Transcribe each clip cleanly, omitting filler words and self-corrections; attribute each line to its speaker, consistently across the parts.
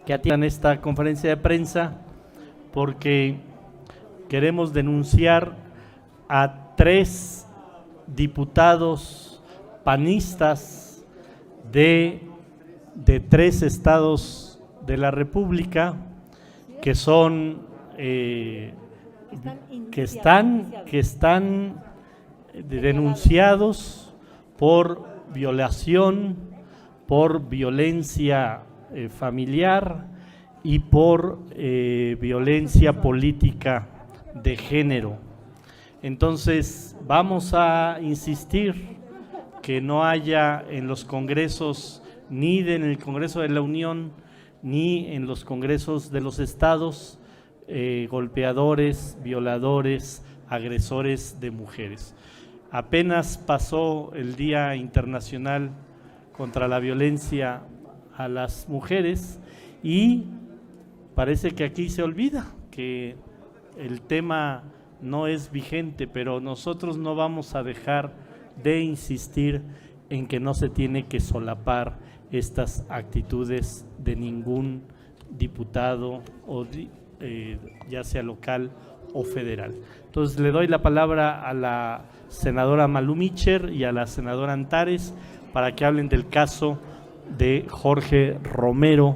Speaker 1: que atiendan esta conferencia de prensa porque queremos denunciar a 3 diputados panistas de 3 estados de la República que son que están denunciados por violación, por violencia familiar y por violencia política de género. Entonces vamos a insistir que no haya en los congresos, ni en el Congreso de la Unión, ni en los congresos de los estados, golpeadores, violadores, agresores de mujeres. Apenas pasó el Día Internacional contra la Violencia a las Mujeres y parece que aquí se olvida que el tema no es vigente, pero nosotros no vamos a dejar de insistir en que no se tiene que solapar estas actitudes de ningún diputado o ya sea local o federal. Entonces le doy la palabra a la senadora Malú Micher y a la senadora Antares para que hablen del caso de Jorge Romero,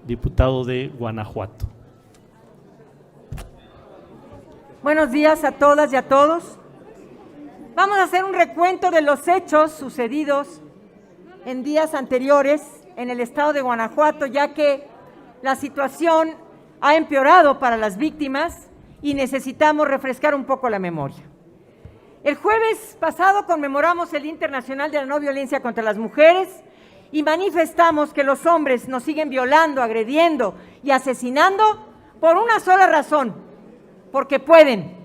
Speaker 1: diputado de Guanajuato.
Speaker 2: Buenos días a todas y a todos. Vamos a hacer un recuento de los hechos sucedidos en días anteriores en el estado de Guanajuato, ya que la situación ha empeorado para las víctimas y necesitamos refrescar un poco la memoria. El jueves pasado conmemoramos el Día Internacional de la No Violencia contra las Mujeres y manifestamos que los hombres nos siguen violando, agrediendo y asesinando por una sola razón: porque pueden,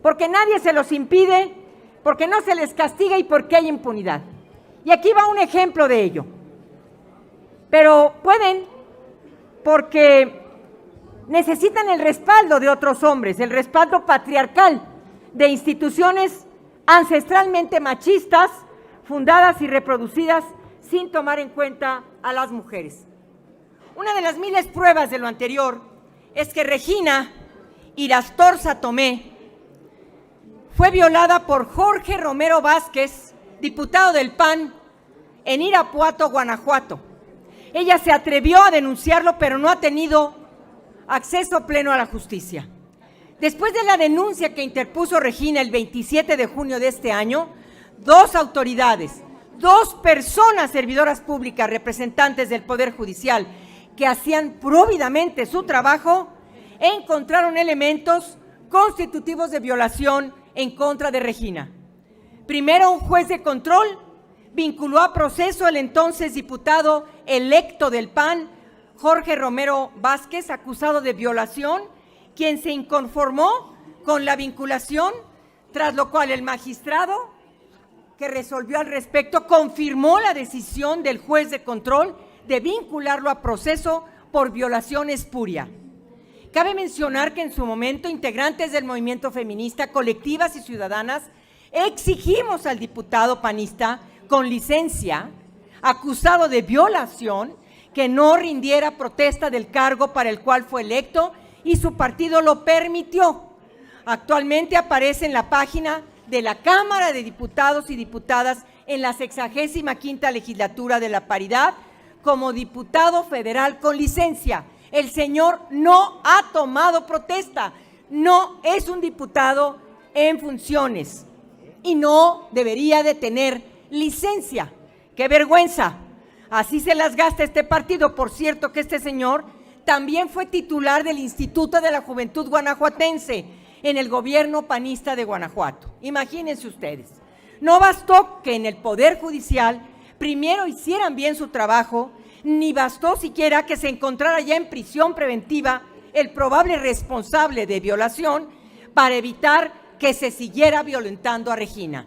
Speaker 2: porque nadie se los impide, porque no se les castiga y porque hay impunidad. Y aquí va un ejemplo de ello. Pero pueden porque necesitan el respaldo de otros hombres, el respaldo patriarcal de instituciones ancestralmente machistas, fundadas y reproducidas sin tomar en cuenta a las mujeres. Una de las miles pruebas de lo anterior es que Regina Irastorza Tomé fue violada por Jorge Romero Vázquez, diputado del PAN, en Irapuato, Guanajuato. Ella se atrevió a denunciarlo, pero no ha tenido acceso pleno a la justicia. Después de la denuncia que interpuso Regina el 27 de junio de este año, 2 autoridades, 2 personas servidoras públicas, representantes del Poder Judicial, que hacían próvidamente su trabajo, encontraron elementos constitutivos de violación en contra de Regina. Primero, un juez de control vinculó a proceso al entonces diputado electo del PAN, Jorge Romero Vázquez, acusado de violación, quien se inconformó con la vinculación, tras lo cual el magistrado que resolvió al respecto confirmó la decisión del juez de control de vincularlo a proceso por violación espuria. Cabe mencionar que en su momento integrantes del movimiento feminista, colectivas y ciudadanas, exigimos al diputado panista con licencia, acusado de violación, que no rindiera protesta del cargo para el cual fue electo y su partido lo permitió. Actualmente aparece en la página de la Cámara de Diputados y Diputadas en la 65ª legislatura de la paridad como diputado federal con licencia. El señor no ha tomado protesta, no es un diputado en funciones y no debería de tener licencia. ¡Qué vergüenza! Así se las gasta este partido. Por cierto que este señor también fue titular del Instituto de la Juventud Guanajuatense en el gobierno panista de Guanajuato. Imagínense ustedes. No bastó que en el Poder Judicial primero hicieran bien su trabajo, ni bastó siquiera que se encontrara ya en prisión preventiva el probable responsable de violación para evitar que se siguiera violentando a Regina.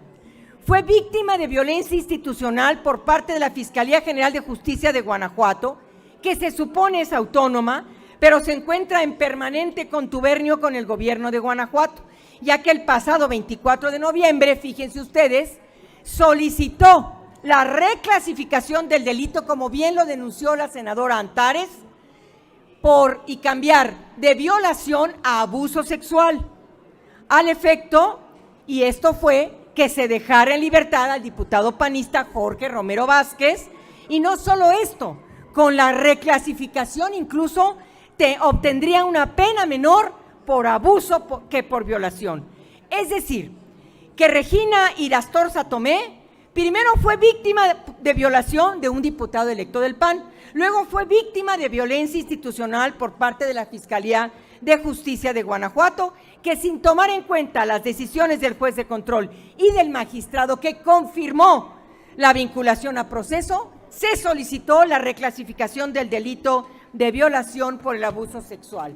Speaker 2: Fue víctima de violencia institucional por parte de la Fiscalía General de Justicia de Guanajuato, que se supone es autónoma, pero se encuentra en permanente contubernio con el gobierno de Guanajuato, ya que el pasado 24 de noviembre, fíjense ustedes, solicitó la reclasificación del delito, como bien lo denunció la senadora Antares, y cambiar de violación a abuso sexual, al efecto, y esto fue que se dejara en libertad al diputado panista Jorge Romero Vázquez, y no solo esto, con la reclasificación incluso obtendría una pena menor por abuso que por violación. Es decir, que Regina Irastorza Tomé primero fue víctima de violación de un diputado electo del PAN, luego fue víctima de violencia institucional por parte de la Fiscalía de Justicia de Guanajuato, que sin tomar en cuenta las decisiones del juez de control y del magistrado que confirmó la vinculación a proceso, se solicitó la reclasificación del delito de violación por el abuso sexual.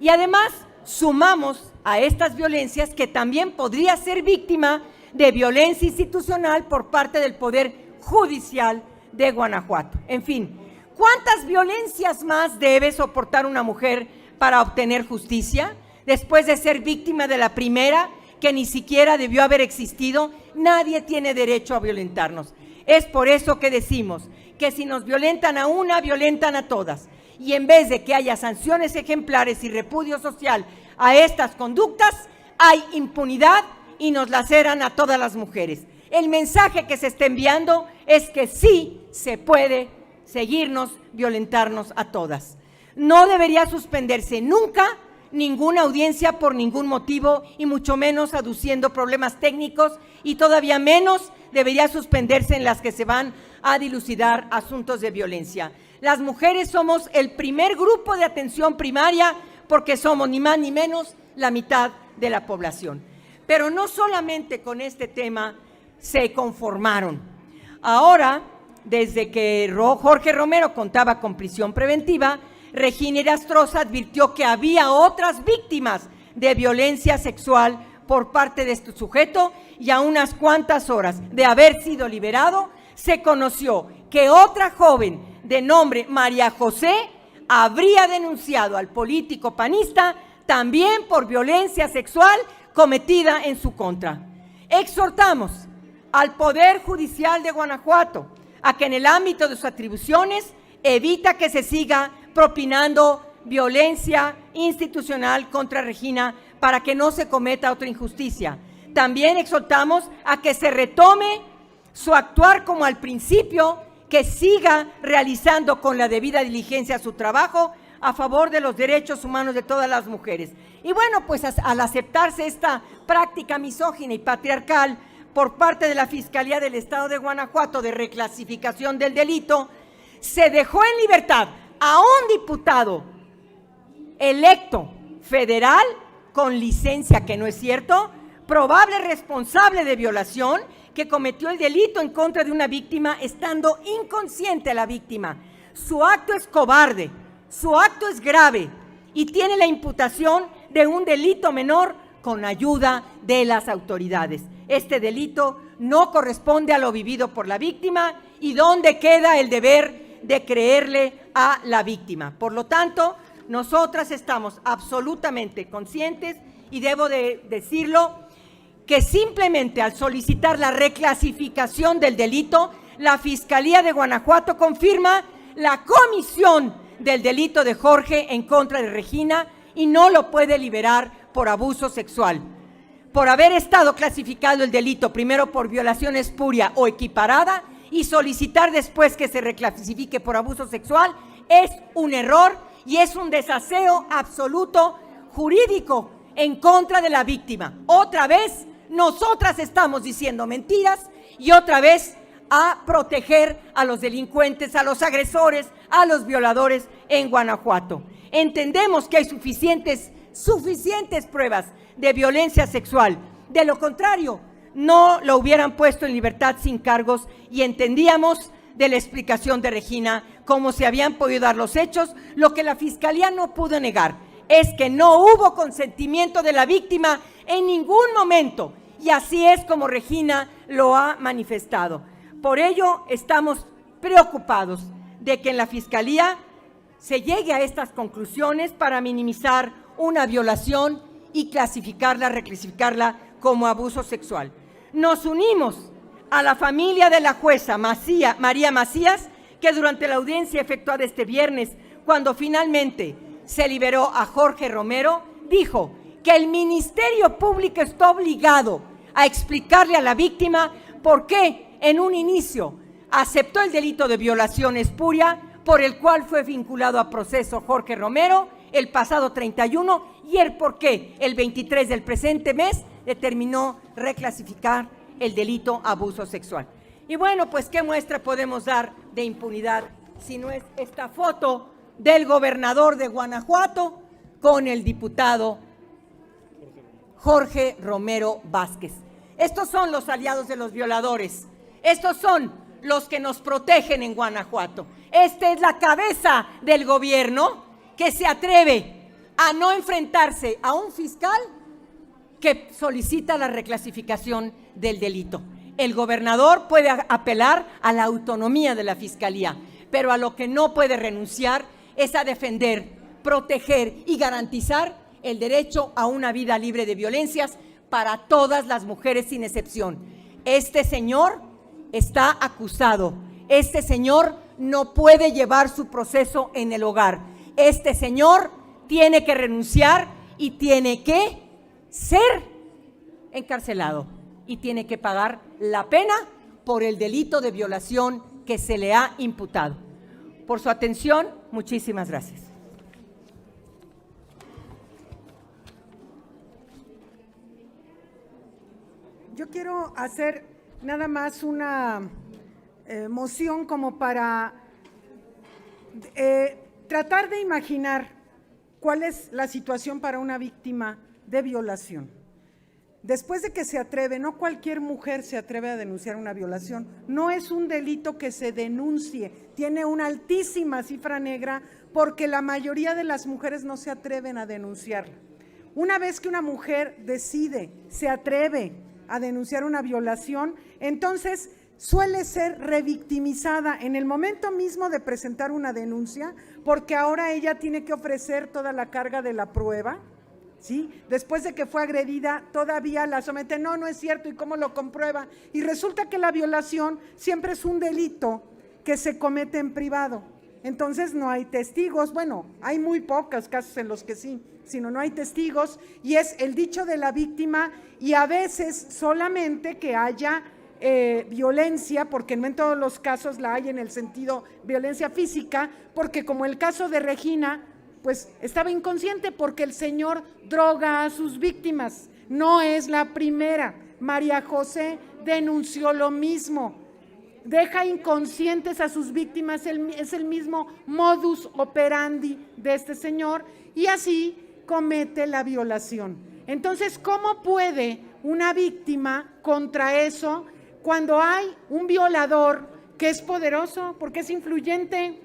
Speaker 2: Y además sumamos a estas violencias que también podría ser víctima de violencia institucional por parte del Poder Judicial de Guanajuato. En fin, ¿cuántas violencias más debe soportar una mujer para obtener justicia? Después de ser víctima de la primera, que ni siquiera debió haber existido, nadie tiene derecho a violentarnos. Es por eso que decimos que si nos violentan a una, violentan a todas. Y en vez de que haya sanciones ejemplares y repudio social a estas conductas, hay impunidad y nos laceran a todas las mujeres. El mensaje que se está enviando es que sí se puede seguirnos, violentarnos a todas. No debería suspenderse nunca ninguna audiencia por ningún motivo y mucho menos aduciendo problemas técnicos, y todavía menos debería suspenderse en las que se van a dilucidar asuntos de violencia. Las mujeres somos el primer grupo de atención primaria porque somos ni más ni menos la mitad de la población. Pero no solamente con este tema se conformaron. Ahora, desde que Jorge Romero contaba con prisión preventiva, Regina Irastorza advirtió que había otras víctimas de violencia sexual por parte de este sujeto, y a unas cuantas horas de haber sido liberado, se conoció que otra joven de nombre María José habría denunciado al político panista también por violencia sexual cometida en su contra. Exhortamos al Poder Judicial de Guanajuato a que en el ámbito de sus atribuciones evita que se siga propinando violencia institucional contra Regina para que no se cometa otra injusticia. También exhortamos a que se retome su actuar como al principio, que siga realizando con la debida diligencia su trabajo a favor de los derechos humanos de todas las mujeres. Y bueno, pues al aceptarse esta práctica misógina y patriarcal por parte de la Fiscalía del Estado de Guanajuato de reclasificación del delito, se dejó en libertad a un diputado electo federal con licencia, que no es cierto, probable responsable de violación, que cometió el delito en contra de una víctima estando inconsciente la víctima. Su acto es cobarde, su acto es grave y tiene la imputación de un delito menor con ayuda de las autoridades. Este delito no corresponde a lo vivido por la víctima, y ¿dónde queda el deber de creerle a la víctima? Por lo tanto, nosotras estamos absolutamente conscientes, y debo de decirlo, que simplemente al solicitar la reclasificación del delito, la Fiscalía de Guanajuato confirma la comisión del delito de Jorge en contra de Regina y no lo puede liberar por abuso sexual. Por haber estado clasificado el delito primero por violación espuria o equiparada y solicitar después que se reclasifique por abuso sexual es un error y es un desaseo absoluto jurídico en contra de la víctima. Otra vez, nosotras estamos diciendo mentiras y otra vez a proteger a los delincuentes, a los agresores, a los violadores en Guanajuato. Entendemos que hay suficientes pruebas de violencia sexual. De lo contrario, no lo hubieran puesto en libertad sin cargos, y entendíamos de la explicación de Regina cómo se habían podido dar los hechos. Lo que la Fiscalía no pudo negar es que no hubo consentimiento de la víctima en ningún momento, y así es como Regina lo ha manifestado. Por ello, estamos preocupados de que en la Fiscalía se llegue a estas conclusiones para minimizar una violación y reclasificarla como abuso sexual. Nos unimos a la familia de la jueza María Macías, que durante la audiencia efectuada este viernes cuando finalmente se liberó a Jorge Romero, dijo que el Ministerio Público está obligado a explicarle a la víctima por qué en un inicio aceptó el delito de violación espuria, por el cual fue vinculado a proceso Jorge Romero el pasado 31 y el por qué el 23 del presente mes determinó reclasificar el delito abuso sexual. Y bueno, pues ¿qué muestra podemos dar de impunidad si no es esta foto del gobernador de Guanajuato con el diputado Jorge Romero Vázquez? Estos son los aliados de los violadores, estos son los que nos protegen en Guanajuato. Esta es la cabeza del gobierno que se atreve a no enfrentarse a un fiscal que solicita la reclasificación del delito. El gobernador puede apelar a la autonomía de la fiscalía, pero a lo que no puede renunciar es a defender, proteger y garantizar el derecho a una vida libre de violencias para todas las mujeres sin excepción. Este señor está acusado, este señor no puede llevar su proceso en el hogar, este señor tiene que renunciar y tiene que ser encarcelado y tiene que pagar la pena por el delito de violación que se le ha imputado. Por su atención, muchísimas gracias.
Speaker 3: Yo quiero hacer nada más una moción como para tratar de imaginar cuál es la situación para una víctima de violación. Después de que se atreve, no cualquier mujer se atreve a denunciar una violación, no es un delito que se denuncie, tiene una altísima cifra negra porque la mayoría de las mujeres no se atreven a denunciarla. Una vez que una mujer decide, se atreve a denunciar una violación, entonces suele ser revictimizada en el momento mismo de presentar una denuncia, porque ahora ella tiene que ofrecer toda la carga de la prueba, ¿sí? Después de que fue agredida, todavía la somete, no es cierto, ¿y cómo lo comprueba? Y resulta que la violación siempre es un delito que se comete en privado. Entonces no hay testigos, bueno, hay muy pocos casos en los que sí, sino no hay testigos, y es el dicho de la víctima, y a veces solamente que haya violencia, porque no en todos los casos la hay en el sentido violencia física, porque como el caso de Regina, pues estaba inconsciente porque el señor droga a sus víctimas, no es la primera. María José denunció lo mismo, deja inconscientes a sus víctimas, es el mismo modus operandi de este señor y así comete la violación. Entonces, ¿cómo puede una víctima contra eso cuando hay un violador que es poderoso, porque es influyente,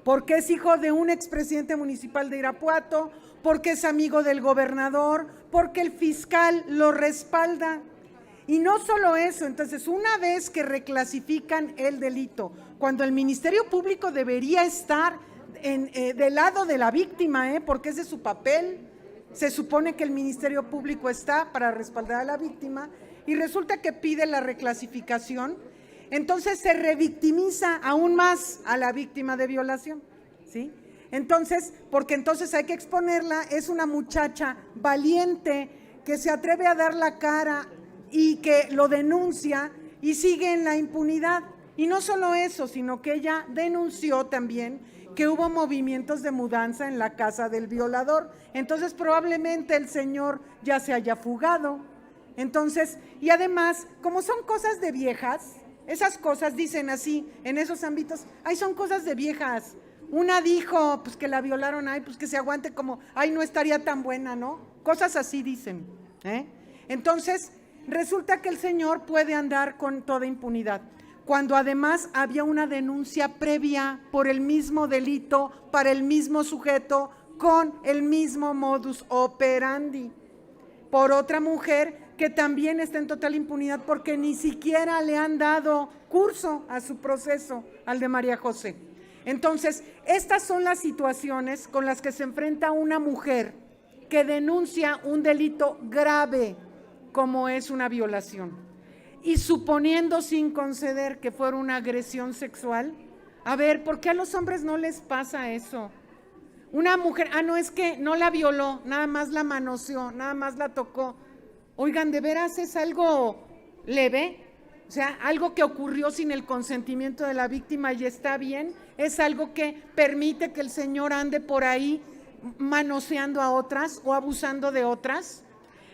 Speaker 3: porque es hijo de un expresidente municipal de Irapuato, porque es amigo del gobernador, porque el fiscal lo respalda? Y no solo eso, entonces una vez que reclasifican el delito, cuando el Ministerio Público debería estar del lado de la víctima, porque ese es su papel, se supone que el Ministerio Público está para respaldar a la víctima, y resulta que pide la reclasificación, entonces se revictimiza aún más a la víctima de violación, ¿sí? Entonces, porque entonces hay que exponerla, es una muchacha valiente que se atreve a dar la cara y que lo denuncia y sigue en la impunidad. Y no solo eso, sino que ella denunció también que hubo movimientos de mudanza en la casa del violador. Entonces probablemente el señor ya se haya fugado. Entonces, y además, como son cosas de viejas, esas cosas dicen así, en esos ámbitos, ay, son cosas de viejas. Una dijo, pues que la violaron, ay, pues que se aguante como, ay, no estaría tan buena, ¿no? Cosas así dicen, Entonces, resulta que el señor puede andar con toda impunidad, cuando además había una denuncia previa por el mismo delito, para el mismo sujeto, con el mismo modus operandi, por otra mujer que también está en total impunidad porque ni siquiera le han dado curso a su proceso, al de María José. Entonces, estas son las situaciones con las que se enfrenta una mujer que denuncia un delito grave como es una violación. Y suponiendo sin conceder que fuera una agresión sexual, A ver, ¿por qué a los hombres no les pasa eso? Una mujer, no, es que no la violó, nada más la manoseó, nada más la tocó. Oigan, ¿de veras es algo leve? O sea, algo que ocurrió sin el consentimiento de la víctima y está bien. Es algo que permite que el señor ande por ahí manoseando a otras o abusando de otras.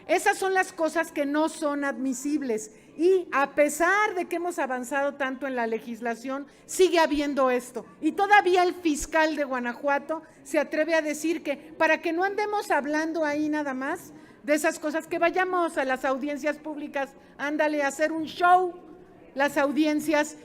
Speaker 3: Esas son las cosas que no son admisibles. Y a pesar de que hemos avanzado tanto en la legislación, sigue habiendo esto. Y todavía el fiscal de Guanajuato se atreve a decir que para que no andemos hablando ahí nada más de esas cosas, que vayamos a las audiencias públicas, ándale a hacer un show, las audiencias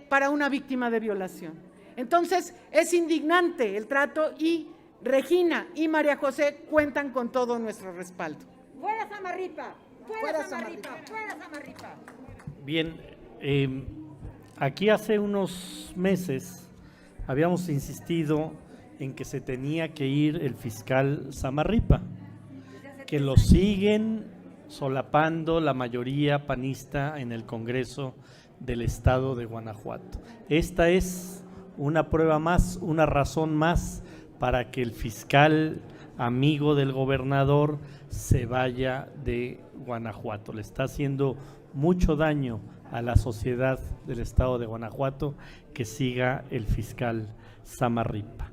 Speaker 3: para una víctima de violación. Entonces, es indignante el trato y Regina y María José cuentan con todo nuestro respaldo.
Speaker 2: ¡Fuera Samarripa! ¡Fuera Samarripa! ¡Fuera Samarripa!
Speaker 1: Bien, aquí hace unos meses habíamos insistido en que se tenía que ir el fiscal Samarripa, que lo siguen solapando la mayoría panista en el Congreso del Estado de Guanajuato. Esta es una prueba más, una razón más para que el fiscal amigo del gobernador se vaya de Guanajuato. Le está haciendo mucho daño a la sociedad del Estado de Guanajuato que siga el fiscal Samarripa.